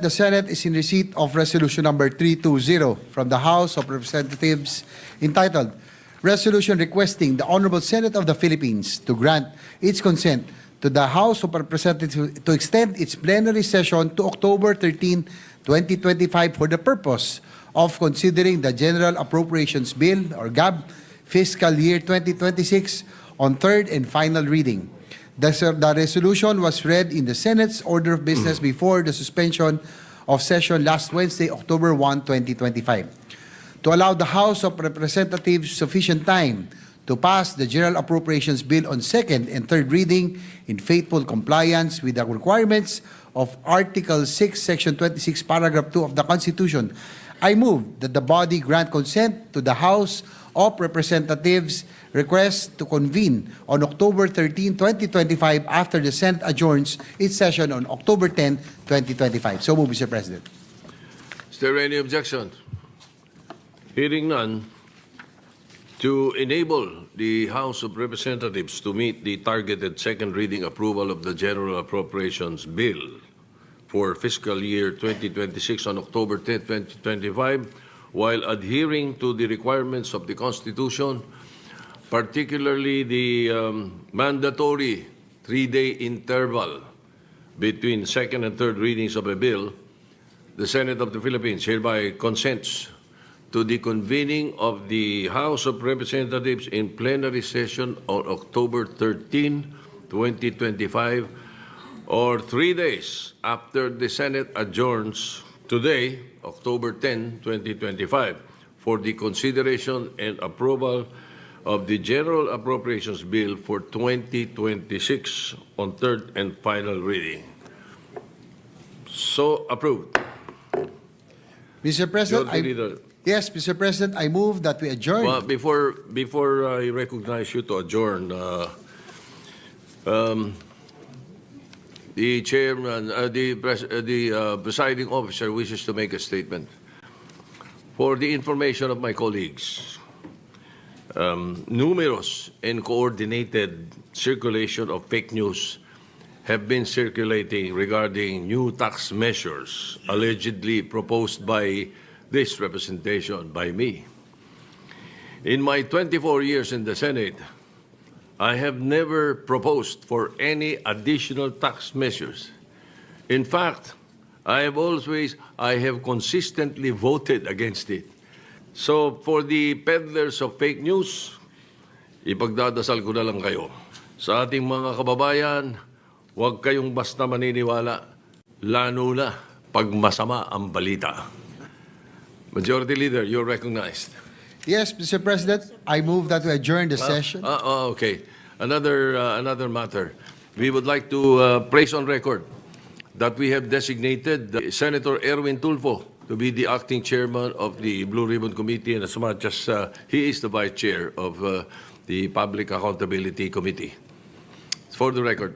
The Senate is in receipt of Resolution number 320 from the House of Representatives entitled Resolution requesting the Honorable Senate of the Philippines to grant its consent to the House of Representatives to extend its plenary session to October 13, 2025 for the purpose of considering the General Appropriations Bill or GAB fiscal year 2026 on third and final reading. The resolution was read in the Senate's order of business before the suspension of session last Wednesday, October 1, 2025. To allow the House of Representatives sufficient time to pass the General Appropriations Bill on second and third reading in faithful compliance with the requirements of Article 6, Section 26, Paragraph 2 of the Constitution, I move that the body grant consent to the House of Representatives request to convene on October 13, 2025 after the Senate adjourns its session on October 10, 2025. So move, Mr. President. Is there any objection? Hearing none, to enable the House of Representatives to meet the targeted second reading approval of the General Appropriations Bill for fiscal year 2026 on October 10, 2025, while adhering to the requirements of the Constitution, particularly the mandatory 3-day interval between second and third readings of a bill, the Senate of the Philippines hereby consents to the convening of the House of Representatives in plenary session on October 13, 2025, or 3 days after the Senate adjourns today, October 10, 2025, for the consideration and approval of the General Appropriations Bill for 2026 on third and final reading. So approved. Mr. President, yes, Mr. President, I move that we adjourn. Well, before I recognize you to adjourn, the chairman, the presiding officer wishes to make a statement. For the information of my colleagues, numerous and coordinated circulation of fake news have been circulating regarding new tax measures allegedly proposed by this representation, by me. In my 24 years in the Senate, I have never proposed for any additional tax measures. In fact, I have consistently voted against it. So for the peddlers of fake news, ipagdadasal ko na lang kayo. Sa ating mga kababayan, huwag kayong basta maniniwala, lalo na pag masama ang balita. Majority Leader, you're recognized. Yes, Mr. President, I move that we adjourn the session. Okay. Another matter. We would like to place on record that we have designated Senator Erwin Tulfo to be the acting chairman of the Blue Ribbon Committee, and as much as he is the vice chair of the Public Accountability Committee. For the record.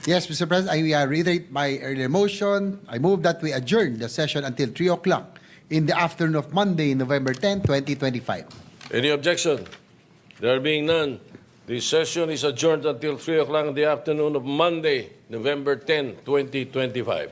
Yes, Mr. President, I reiterate my earlier motion. I move that we adjourn the session until 3 o'clock in the afternoon of Monday, November 10, 2025. Any objection? There being none, the session is adjourned until 3 o'clock in the afternoon of Monday, November 10, 2025.